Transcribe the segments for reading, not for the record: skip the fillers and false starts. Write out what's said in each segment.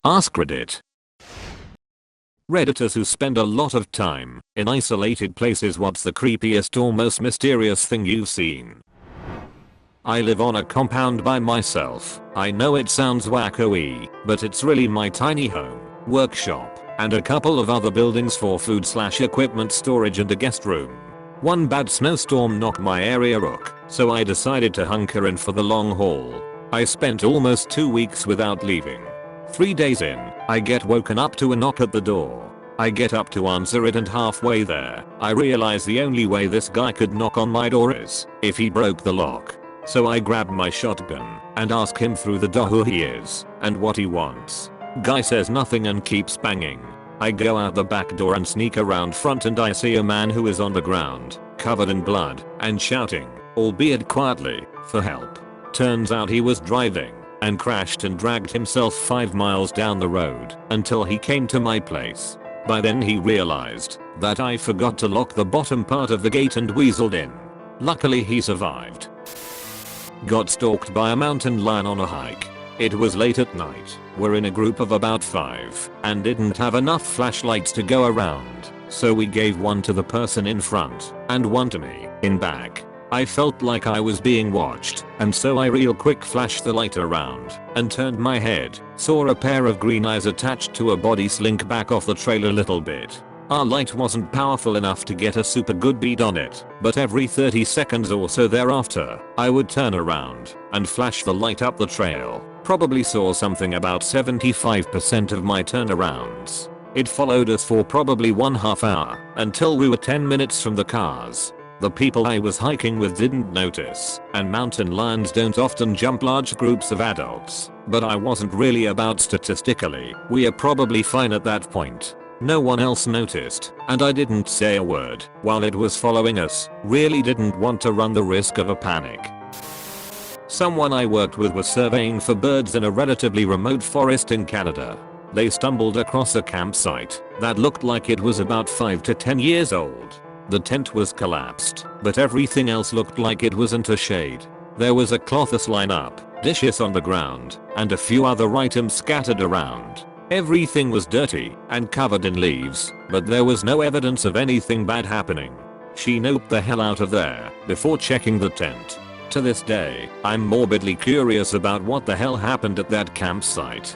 AskReddit. Redditors who spend a lot of time in isolated places. What's the creepiest or most mysterious thing you've seen? I live on a compound by myself. I know it sounds wacko-y, but it's really my tiny home, workshop, and a couple of other buildings for food/equipment storage and a guest room. One bad snowstorm knocked my area rook, so I decided to hunker in for the long haul. I spent almost 2 weeks without leaving. 3 days in, I get woken up to a knock at the door. I get up to answer it, and halfway there, I realize the only way this guy could knock on my door is if he broke the lock. So I grab my shotgun and ask him through the door who he is and what he wants. Guy says nothing and keeps banging. I go out the back door and sneak around front, and I see a man who is on the ground, covered in blood, and shouting, albeit quietly, for help. Turns out he was driving and crashed and dragged himself 5 miles down the road until he came to my place. By then he realized that I forgot to lock the bottom part of the gate and weaseled in. Luckily he survived. Got stalked by a mountain lion on a hike. It was late at night. We're in a group of about 5 and didn't have enough flashlights to go around, so we gave one to the person in front and one to me in back. I felt like I was being watched, and so I real quick flashed the light around and turned my head, saw a pair of green eyes attached to a body slink back off the trail a little bit. Our light wasn't powerful enough to get a super good bead on it, but every 30 seconds or so thereafter, I would turn around and flash the light up the trail. Probably saw something about 75% of my turnarounds. It followed us for probably 1/2 hour until we were 10 minutes from the cars. The people I was hiking with didn't notice, and mountain lions don't often jump large groups of adults, but I wasn't really about statistically. We are probably fine at that point. No one else noticed, and I didn't say a word while it was following us. Really didn't want to run the risk of a panic. Someone I worked with was surveying for birds in a relatively remote forest in Canada. They stumbled across a campsite that looked like it was about 5 to 10 years old. The tent was collapsed, but everything else looked like it was into shade. There was a cloth line up, dishes on the ground, and a few other items scattered around. Everything was dirty and covered in leaves, but there was no evidence of anything bad happening. She noped the hell out of there before checking the tent. To this day, I'm morbidly curious about what the hell happened at that campsite.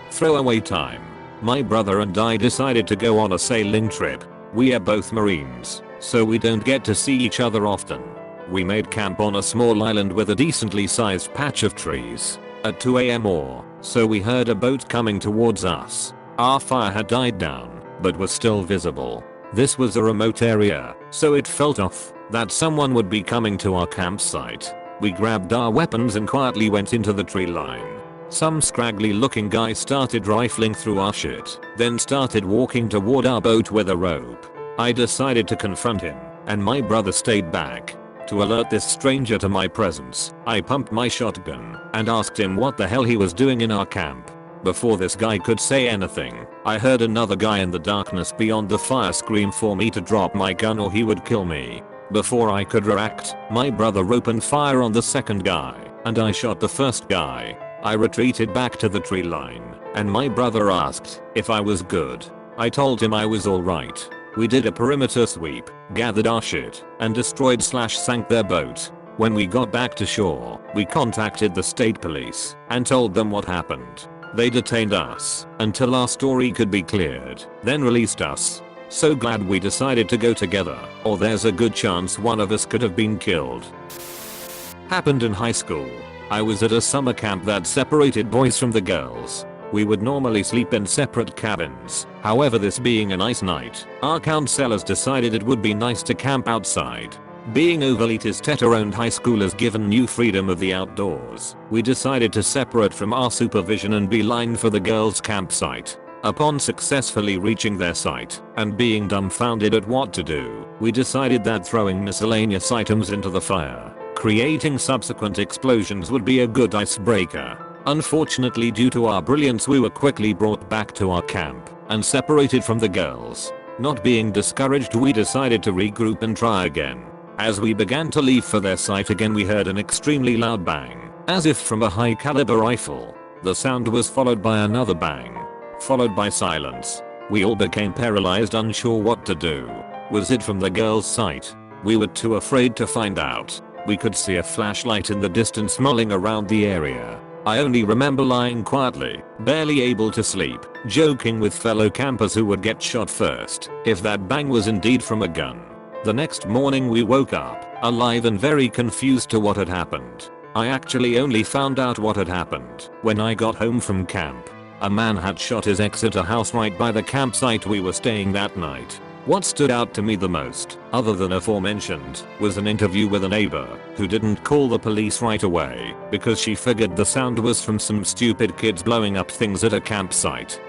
Throwaway time. My brother and I decided to go on a sailing trip. We are both Marines, so we don't get to see each other often. We made camp on a small island with a decently sized patch of trees. At 2 AM or so we heard a boat coming towards us. Our fire had died down, but was still visible. This was a remote area, so it felt off that someone would be coming to our campsite. We grabbed our weapons and quietly went into the tree line. Some scraggly looking guy started rifling through our shit, then started walking toward our boat with a rope. I decided to confront him, and my brother stayed back. To alert this stranger to my presence, I pumped my shotgun and asked him what the hell he was doing in our camp. Before this guy could say anything, I heard another guy in the darkness beyond the fire scream for me to drop my gun or he would kill me. Before I could react, my brother opened fire on the second guy, and I shot the first guy. I retreated back to the tree line, and my brother asked if I was good. I told him I was alright. We did a perimeter sweep, gathered our shit, and destroyed/sank their boat. When we got back to shore, we contacted the state police and told them what happened. They detained us until our story could be cleared, then released us. So glad we decided to go together, or there's a good chance one of us could have been killed. Happened in high school. I was at a summer camp that separated boys from the girls. We would normally sleep in separate cabins. However, this being a nice night, our counselors decided it would be nice to camp outside. Being overly owned high schoolers given new freedom of the outdoors, we decided to separate from our supervision and beeline for the girls' campsite. Upon successfully reaching their site and being dumbfounded at what to do, we decided that throwing miscellaneous items into the fire, creating subsequent explosions, would be a good icebreaker. Unfortunately, due to our brilliance, we were quickly brought back to our camp and separated from the girls. Not being discouraged, we decided to regroup and try again. As we began to leave for their site again, we heard an extremely loud bang, as if from a high caliber rifle. The sound was followed by another bang, followed by silence. We all became paralyzed, unsure what to do. Was it from the girl's sight? We were too afraid to find out. We could see a flashlight in the distance mulling around the area. I only remember lying quietly, barely able to sleep, joking with fellow campers who would get shot first if that bang was indeed from a gun. The next morning we woke up, alive and very confused to what had happened. I actually only found out what had happened when I got home from camp. A man had shot his ex at a house right by the campsite we were staying that night. What stood out to me the most, other than aforementioned, was an interview with a neighbor who didn't call the police right away because she figured the sound was from some stupid kids blowing up things at a campsite.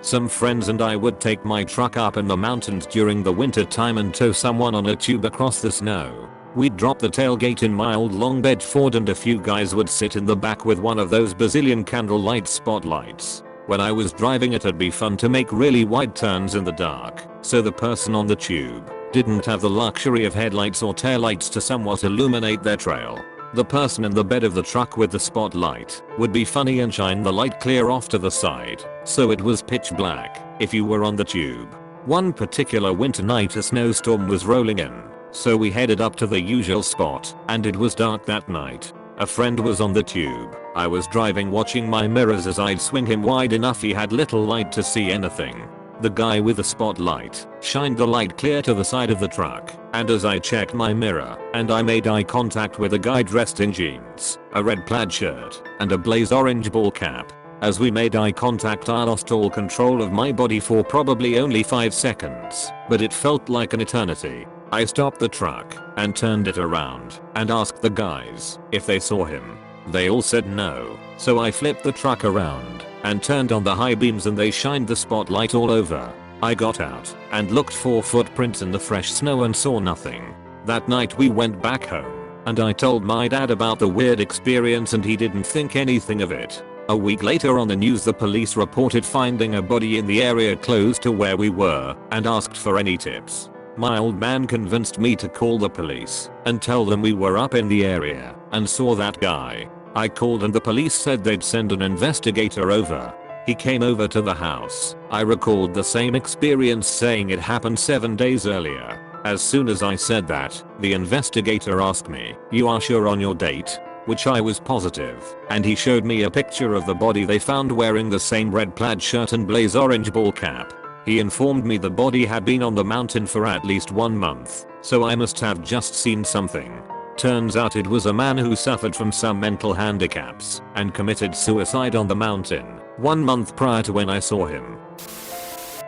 Some friends and I would take my truck up in the mountains during the winter time and tow someone on a tube across the snow. We'd drop the tailgate in my old long bed Ford and a few guys would sit in the back with one of those bazillion candlelight spotlights. When I was driving, it'd be fun to make really wide turns in the dark, so the person on the tube didn't have the luxury of headlights or taillights to somewhat illuminate their trail. The person in the bed of the truck with the spotlight would be funny and shine the light clear off to the side, so it was pitch black if you were on the tube. One particular winter night a snowstorm was rolling in, so we headed up to the usual spot, and it was dark that night. A friend was on the tube. I was driving, watching my mirrors as I'd swing him wide enough he had little light to see anything. The guy with the spotlight shined the light clear to the side of the truck, and as I checked my mirror and I made eye contact with a guy dressed in jeans, a red plaid shirt, and a blaze orange ball cap. As we made eye contact I lost all control of my body for probably only 5 seconds, but it felt like an eternity. I stopped the truck and turned it around and asked the guys if they saw him. They all said no, so I flipped the truck around and turned on the high beams and they shined the spotlight all over. I got out and looked for footprints in the fresh snow and saw nothing. That night we went back home and I told my dad about the weird experience and he didn't think anything of it. A week later on the news the police reported finding a body in the area close to where we were and asked for any tips. My old man convinced me to call the police and tell them we were up in the area and saw that guy. I called and the police said they'd send an investigator over. He came over to the house. I recalled the same experience, saying it happened 7 days earlier. As soon as I said that, the investigator asked me, "You are sure on your date?" Which I was positive, and he showed me a picture of the body they found wearing the same red plaid shirt and blaze orange ball cap. He informed me the body had been on the mountain for at least 1 month, so I must have just seen something. Turns out it was a man who suffered from some mental handicaps and committed suicide on the mountain 1 month prior to when I saw him.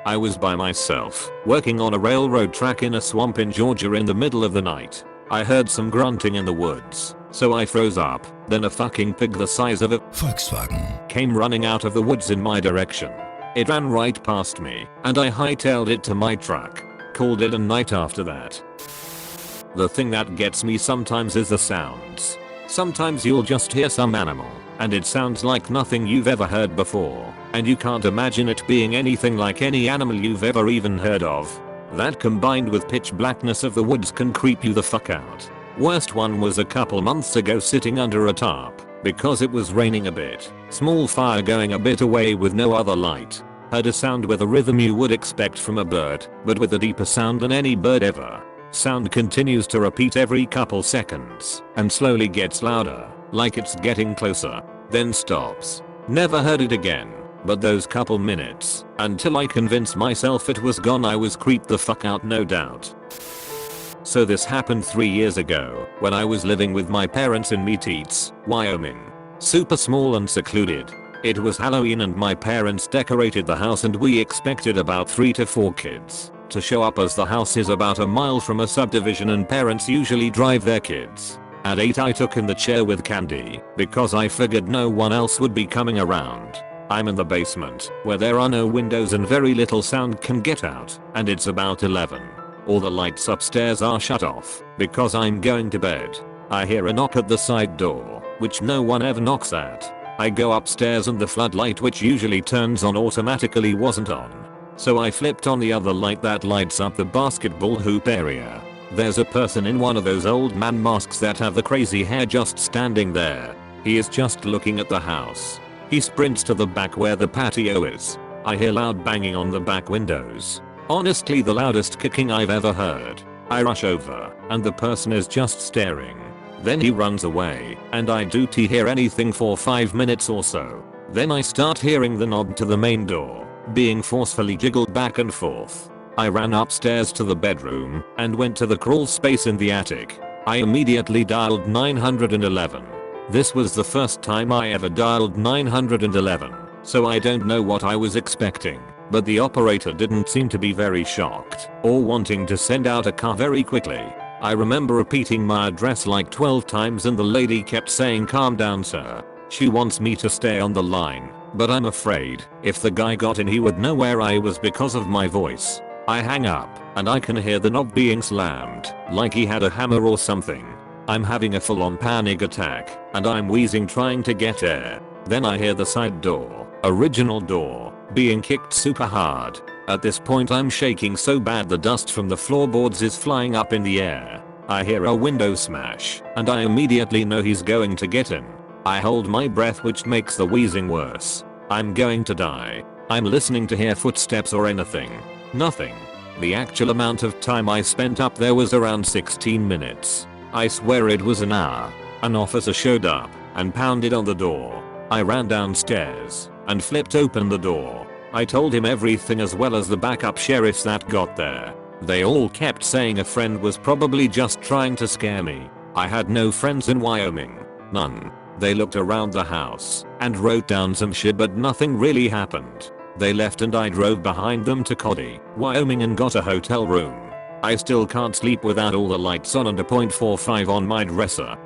I was by myself, working on a railroad track in a swamp in Georgia in the middle of the night. I heard some grunting in the woods, so I froze up. Then a fucking pig the size of a Volkswagen came running out of the woods in my direction. It ran right past me, and I hightailed it to my truck. Called it a night after that. The thing that gets me sometimes is the sounds. Sometimes you'll just hear some animal, and it sounds like nothing you've ever heard before, and you can't imagine it being anything like any animal you've ever even heard of. That combined with pitch blackness of the woods can creep you the fuck out. Worst one was a couple months ago sitting under a tarp, because it was raining a bit. Small fire going a bit away with no other light. Heard a sound with a rhythm you would expect from a bird, but with a deeper sound than any bird ever. Sound continues to repeat every couple seconds, and slowly gets louder, like it's getting closer, then stops. Never heard it again, but those couple minutes, until I convinced myself it was gone, I was creeped the fuck out, no doubt. So this happened 3 years ago, when I was living with my parents in Meteets, Wyoming. Super small and secluded. It was Halloween and my parents decorated the house and we expected about 3 to 4 kids to show up, as the house is about a mile from a subdivision and parents usually drive their kids. At 8 I took in the chair with candy, because I figured no one else would be coming around. I'm in the basement, where there are no windows and very little sound can get out, and it's about 11. All the lights upstairs are shut off, because I'm going to bed. I hear a knock at the side door, which no one ever knocks at. I go upstairs and the floodlight, which usually turns on automatically, wasn't on. So I flipped on the other light that lights up the basketball hoop area. There's a person in one of those old man masks that have the crazy hair just standing there. He is just looking at the house. He sprints to the back where the patio is. I hear loud banging on the back windows. Honestly, the loudest kicking I've ever heard. I rush over, and the person is just staring. Then he runs away, and I don't hear anything for 5 minutes or so. Then I start hearing the knob to the main door being forcefully jiggled back and forth. I ran upstairs to the bedroom and went to the crawl space in the attic. I immediately dialed 911. This was the first time I ever dialed 911, so I don't know what I was expecting, but the operator didn't seem to be very shocked or wanting to send out a car very quickly. I remember repeating my address like 12 times and the lady kept saying, "Calm down, sir. She wants me to stay on the line." But I'm afraid if the guy got in he would know where I was because of my voice. I hang up and I can hear the knob being slammed like he had a hammer or something. I'm having a full-on panic attack and I'm wheezing trying to get air. Then I hear the side door, original door, being kicked super hard. At this point I'm shaking so bad the dust from the floorboards is flying up in the air. I hear a window smash and I immediately know he's going to get in. I hold my breath, which makes the wheezing worse. I'm going to die. I'm listening to hear footsteps or anything. Nothing. The actual amount of time I spent up there was around 16 minutes. I swear it was an hour. An officer showed up and pounded on the door. I ran downstairs and flipped open the door. I told him everything as well as the backup sheriffs that got there. They all kept saying a friend was probably just trying to scare me. I had no friends in Wyoming. None. They looked around the house and wrote down some shit, but nothing really happened. They left and I drove behind them to Cody, Wyoming and got a hotel room. I still can't sleep without all the lights on and a .45 on my dresser.